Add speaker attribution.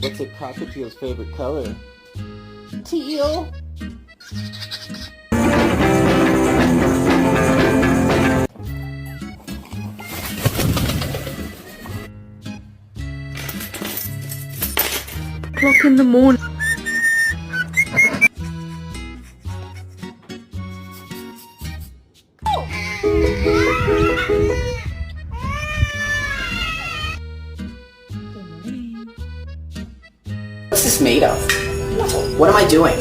Speaker 1: What's a cockatiel's favorite color? Teal.
Speaker 2: O'clock in the morning.
Speaker 3: What's this made of? What am I doing?